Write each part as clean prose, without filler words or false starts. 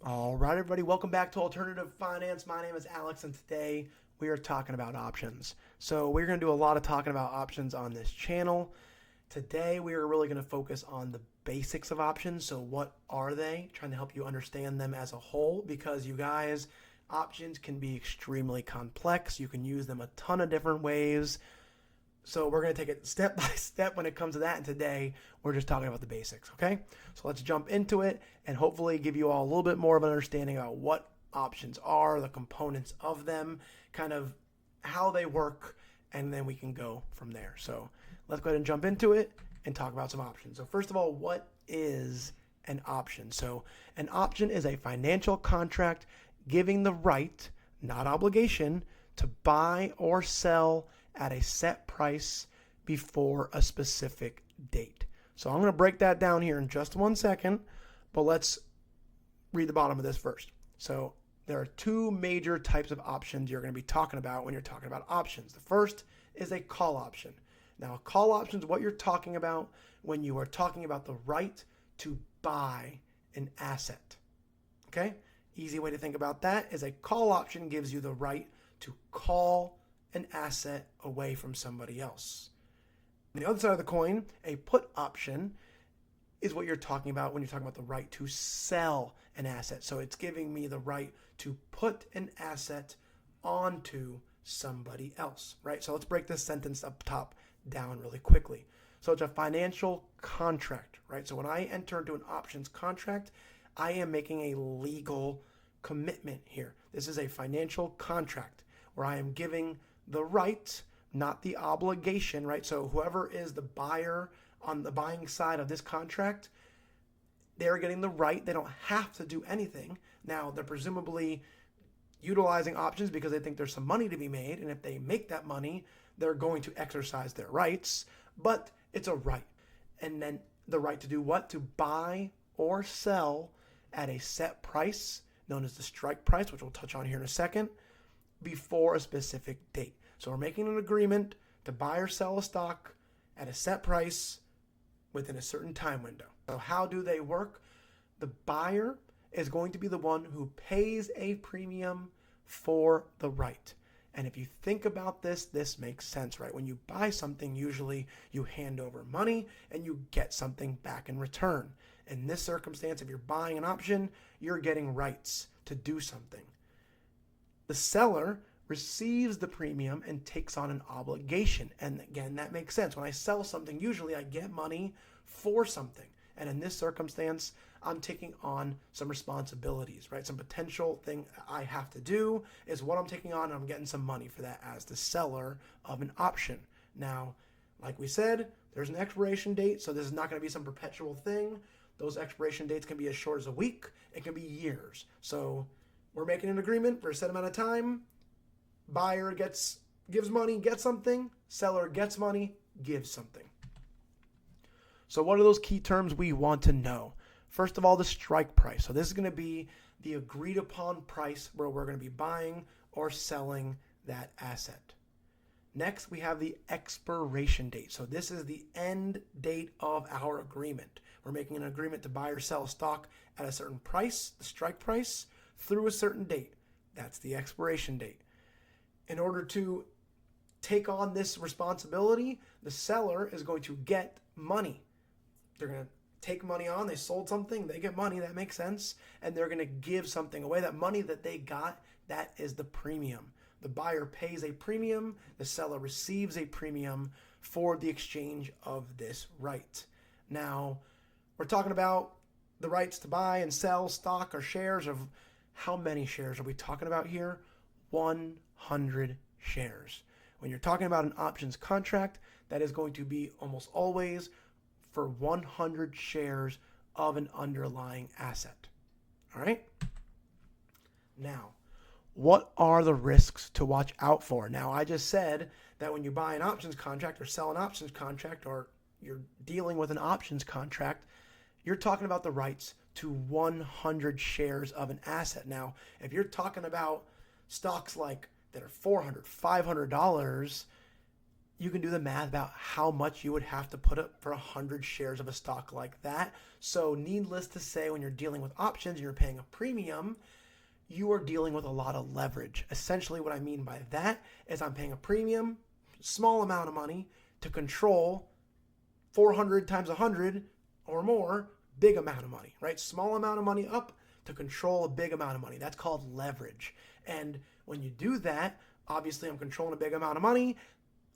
All right, everybody, welcome back to Alternative Finance. My name is Alex, and today we are talking about options. So we're going to do a lot of talking about options on this channel. Today, we are really going to focus on the basics of options. So what are they? Trying to help you understand them as a whole, because you guys, options can be extremely complex. You can use them a ton of different ways. So we're going to take it step by step when it comes to that. And today we're just talking about the basics, okay? So let's jump into it and hopefully give you all a little bit more of an understanding about what options are, the components of them, kind of how they work, and then we can go from there. So let's go ahead and jump into it and talk about some options. So first of all, what is an option? So an option is a financial contract giving the right, not obligation, to buy or sell at a set price before a specific date. So I'm going to break that down here in just 1 second, but let's read the bottom of this first. So there are two major types of options you're going to be talking about when you're talking about options. The first is a call option. Now, a call option is what you're talking about when you are talking about the right to buy an asset. Okay? Easy way to think about that is a call option gives you the right to call an asset away from somebody else. On the other side of the coin, a put option is what you're talking about when you're talking about the right to sell an asset. So it's giving me the right to put an asset onto somebody else, right? So let's break this sentence up top down really quickly. So it's a financial contract, right? So when I enter into an options contract, I am making a legal commitment here. This is a financial contract where I am giving the right, not the obligation, right? So whoever is the buyer on the buying side of this contract, they're getting the right. They don't have to do anything. Now, they're presumably utilizing options because they think there's some money to be made. And if they make that money, they're going to exercise their rights. But it's a right. And then the right to do what? To buy or sell at a set price, known as the strike price, which we'll touch on here in a second, before a specific date. So we're making an agreement to buy or sell a stock at a set price within a certain time window. So how do they work? The buyer is going to be the one who pays a premium for the right. And if you think about this, this makes sense, right? When you buy something, usually you hand over money and you get something back in return. In this circumstance, if you're buying an option, you're getting rights to do something. The seller receives the premium and takes on an obligation. And again, that makes sense. When I sell something, usually I get money for something. And in this circumstance, I'm taking on some responsibilities, right? Some potential thing I have to do is what I'm taking on, and I'm getting some money for that as the seller of an option. Now, like we said, there's an expiration date, so this is not going to be some perpetual thing. Those expiration dates can be as short as a week. It can be years. So we're making an agreement for a set amount of time. Buyer gives money, gets something. Seller gets money, gives something. So what are those key terms we want to know? First of all, the strike price. So this is going to be the agreed upon price where we're going to be buying or selling that asset. Next, we have the expiration date. So this is the end date of our agreement. We're making an agreement to buy or sell a stock at a certain price, the strike price, through a certain date. That's the expiration date. In order to take on this responsibility, the seller is going to get money. They're going to take money on. They sold something. They get money. That makes sense. And they're going to give something away. That money that they got, that is the premium. The buyer pays a premium. The seller receives a premium for the exchange of this right. Now, we're talking about the rights to buy and sell stock or shares. Of how many shares are we talking about here? 100 shares. When you're talking about an options contract, that is going to be almost always for 100 shares of an underlying asset. All right? Now, what are the risks to watch out for? Now, I just said that when you buy an options contract or sell an options contract, or you're dealing with an options contract, you're talking about the rights to 100 shares of an asset. Now, if you're talking about stocks like that are $400, $500, you can do the math about how much you would have to put up for 100 shares of a stock like that. So needless to say, when you're dealing with options and you're paying a premium, you are dealing with a lot of leverage. Essentially what I mean by that is I'm paying a premium, small amount of money, to control 400 times 100 or more, big amount of money, right? Small amount of money up to control a big amount of money. That's called leverage. And when you do that, obviously I'm controlling a big amount of money.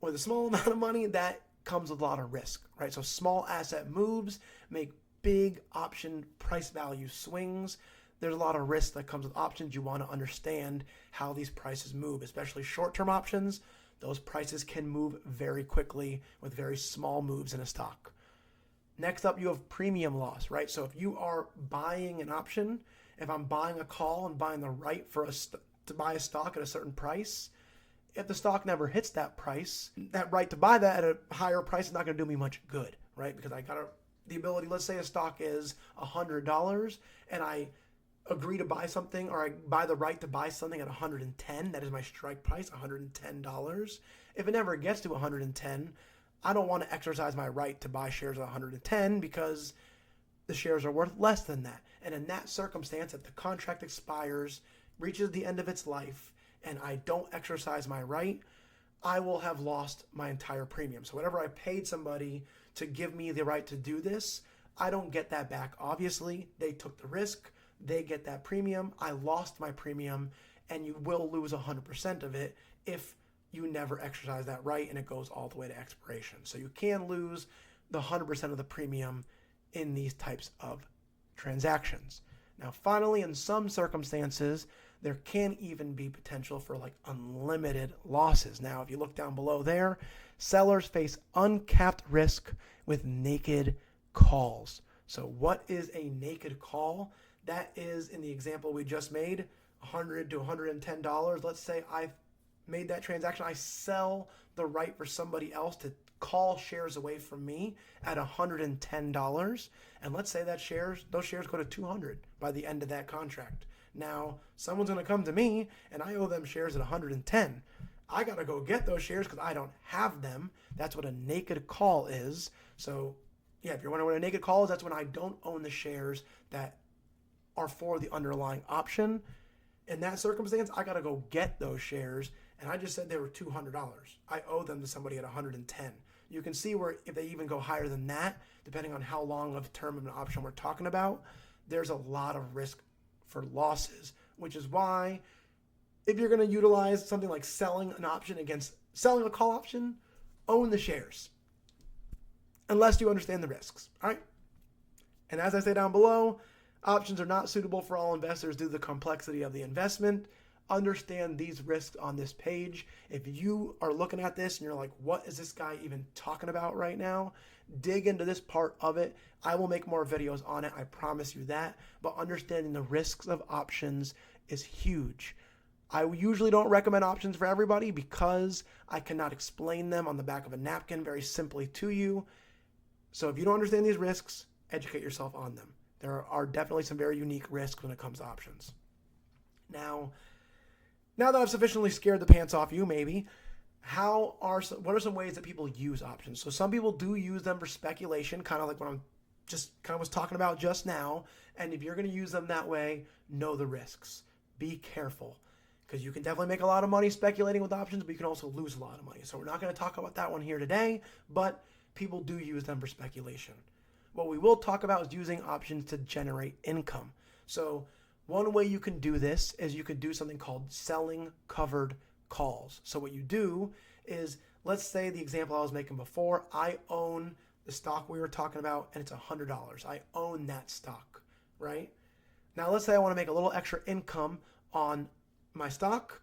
With a small amount of money, that comes with a lot of risk, right? So small asset moves make big option price value swings. There's a lot of risk that comes with options. You want to understand how these prices move, especially short-term options. Those prices can move very quickly with very small moves in a stock. Next up, you have premium loss, right? So if you are buying an option, if I'm buying a call and buying the right to buy a stock at a certain price, if the stock never hits that price, that right to buy that at a higher price is not going to do me much good, right? Because I got the ability, let's say a stock is $100 and I agree to buy something, or I buy the right to buy something at $110. That is my strike price, $110. If it never gets to $110, I don't want to exercise my right to buy shares at $110 because the shares are worth less than that. And in that circumstance, if the contract expires, reaches the end of its life, and I don't exercise my right, I will have lost my entire premium. So whatever I paid somebody to give me the right to do this, I don't get that back. Obviously, they took the risk. They get that premium. I lost my premium, and you will lose 100% of it if you never exercise that right and it goes all the way to expiration. So you can lose the 100% of the premium in these types of transactions. Now, finally, in some circumstances, there can even be potential for like unlimited losses. Now, if you look down below there, sellers face uncapped risk with naked calls. So what is a naked call? That is, in the example we just made, $100 to $110. Let's say I made that transaction. I sell the right for somebody else to call shares away from me at $110. And let's say that those shares go to 200 by the end of that contract. Now, someone's going to come to me and I owe them shares at 110. I got to go get those shares because I don't have them. That's what a naked call is. So, yeah, if you're wondering what a naked call is, that's when I don't own the shares that are for the underlying option. In that circumstance, I got to go get those shares. And I just said they were $200. I owe them to somebody at 110. You can see where if they even go higher than that, depending on how long of a term of an option we're talking about, there's a lot of risk for losses, which is why if you're going to utilize something like selling an option against selling a call option, own the shares, unless you understand the risks. All right. And as I say down below, options are not suitable for all investors due to the complexity of the investment. Understand these risks on this page. If you are looking at this and you're like, what is this guy even talking about right now? Dig into this part of it. I will make more videos on it. I promise you that. But understanding the risks of options is huge. I usually don't recommend options for everybody because I cannot explain them on the back of a napkin very simply to you. So if you don't understand these risks, educate yourself on them. There are definitely some very unique risks when it comes to options. Now that I've sufficiently scared the pants off you, maybe, what are some ways that people use options? So some people do use them for speculation, kind of like what I'm just kind of was talking about just now. And if you're going to use them that way, know the risks. Be careful, because you can definitely make a lot of money speculating with options, but you can also lose a lot of money. So we're not going to talk about that one here today, but people do use them for speculation. What we will talk about is using options to generate income. So one way you can do this is you can do something called selling covered calls. So what you do is, let's say the example I was making before, I own the stock we were talking about and it's $100. I own that stock, right? Now let's say I want to make a little extra income on my stock.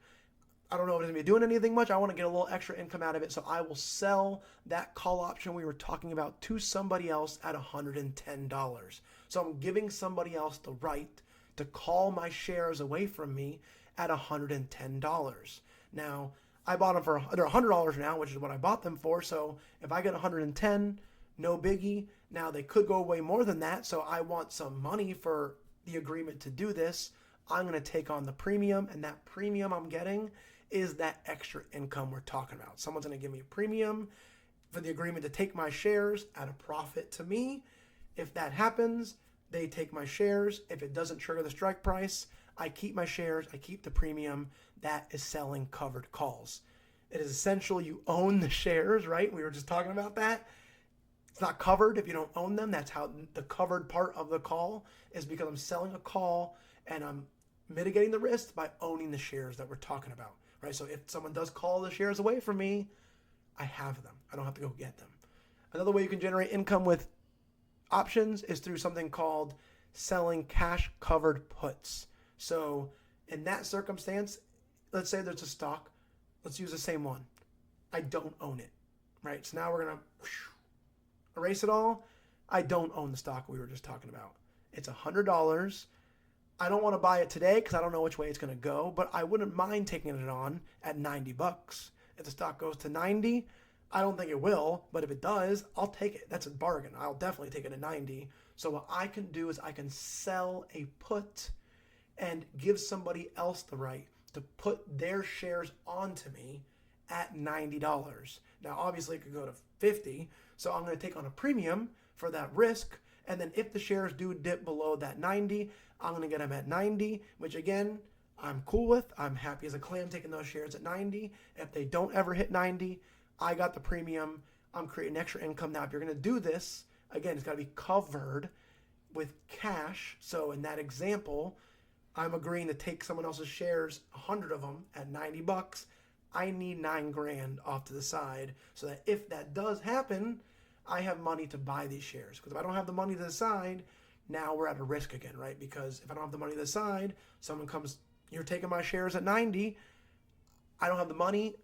I don't know if it's going to be doing anything much. I want to get a little extra income out of it. So I will sell that call option we were talking about to somebody else at $110. So I'm giving somebody else the right to call my shares away from me at $110. Now, I bought them they're $100 now, which is what I bought them for. So if I get 110, no biggie. Now they could go way more than that. So I want some money for the agreement to do this. I'm going to take on the premium, and that premium I'm getting is that extra income we're talking about? Someone's going to give me a premium for the agreement to take my shares at a profit to me. If that happens, they take my shares. If it doesn't trigger the strike price, I keep my shares, I keep the premium. That is selling covered calls. It is essential you own the shares, right? We were just talking about that. It's not covered if you don't own them. That's how the covered part of the call is, because I'm selling a call and I'm mitigating the risk by owning the shares that we're talking about, right? So if someone does call the shares away from me, I have them. I don't have to go get them. Another way you can generate income with options is through something called selling cash covered puts. So in that circumstance, let's say there's a stock. Let's use the same one. I don't own it, right? So now we're going to erase it all. I don't own the stock we were just talking about. It's $100. I don't want to buy it today because I don't know which way it's going to go, but I wouldn't mind taking it on at $90. If the stock goes to 90, I don't think it will, but if it does, I'll take it. That's a bargain. I'll definitely take it at 90. So what I can do is I can sell a put and give somebody else the right to put their shares onto me at $90. Now, obviously, it could go to 50, so I'm going to take on a premium for that risk. And then if the shares do dip below that 90, I'm going to get them at 90, which again, I'm cool with. I'm happy as a clam taking those shares at 90. If they don't ever hit 90, I got the premium. I'm creating extra income. Now, if you're going to do this, again, it's got to be covered with cash. So in that example, I'm agreeing to take someone else's shares, 100 of them at $90. I need $9,000 off to the side so that if that does happen, I have money to buy these shares. Because if I don't have the money to the side, now we're at a risk again, right? Because if I don't have the money to the side, someone comes, you're taking my shares at 90, I don't have the money.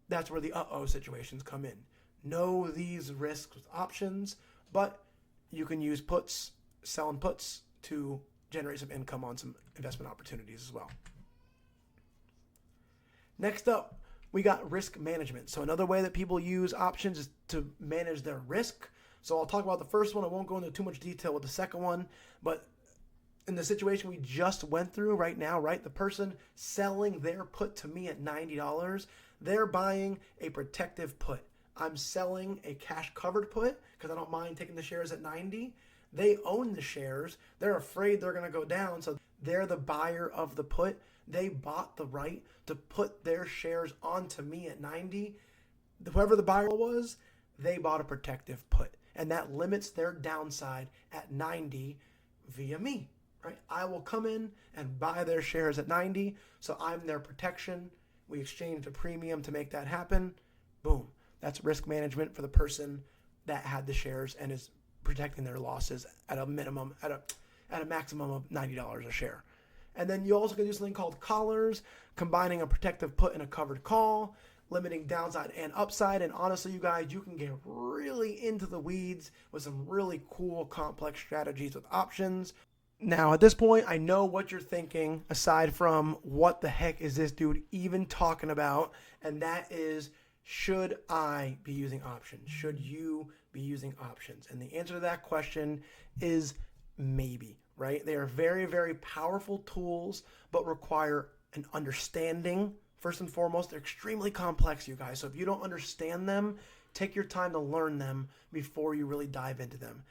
That's where the situations come in. Know these risks with options, but you can use puts, selling puts to generate some income on some investment opportunities as well. Next up, we got risk management. So another way that people use options is to manage their risk. So I'll talk about the first one. I won't go into too much detail with the second one, but in the situation we just went through right now, right? The person selling their put to me at $90, they're buying a protective put. I'm selling a cash covered put because I don't mind taking the shares at 90. They own the shares. They're afraid they're going to go down. So they're the buyer of the put. They bought the right to put their shares onto me at 90. Whoever the buyer was, they bought a protective put. And that limits their downside at 90 via me, right? I will come in and buy their shares at 90. So I'm their protection. We exchanged a premium to make that happen. Boom. That's risk management for the person that had the shares and is protecting their losses at a minimum, at a maximum of $90 a share. And then you also can do something called collars, combining a protective put and a covered call, limiting downside and upside. And honestly, you guys, you can get really into the weeds with some really cool, complex strategies with options. Now, at this point, I know what you're thinking, aside from what the heck is this dude even talking about? And that is, should I be using options? Should you be using options? And the answer to that question is maybe, right? They are very, very powerful tools, but require an understanding. First and foremost, they're extremely complex, you guys. So if you don't understand them, take your time to learn them before you really dive into them.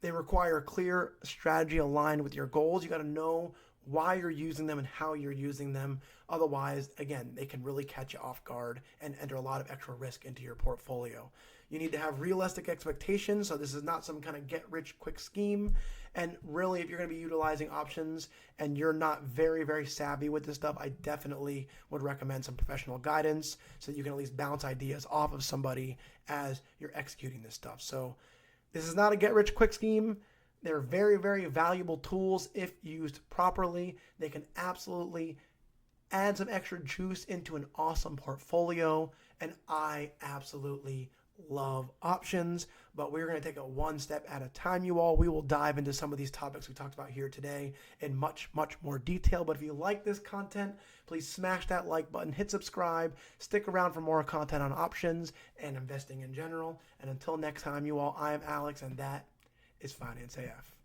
They require a clear strategy aligned with your goals. You got to know why you're using them and how you're using them. Otherwise, again, they can really catch you off guard and enter a lot of extra risk into your portfolio. You need to have realistic expectations. So this is not some kind of get-rich-quick scheme. And really, if you're going to be utilizing options and you're not very, very savvy with this stuff, I definitely would recommend some professional guidance so that you can at least bounce ideas off of somebody as you're executing this stuff. So this is not a get-rich-quick scheme. They're very, very valuable tools if used properly. They can absolutely add some extra juice into an awesome portfolio. And I absolutely love options, but we're going to take it one step at a time, you all. We will dive into some of these topics we talked about here today in much, much more detail. But if you like this content, please smash that like button, hit subscribe, stick around for more content on options and investing in general. And until next time, you all, I am Alex, and that is Finance AF.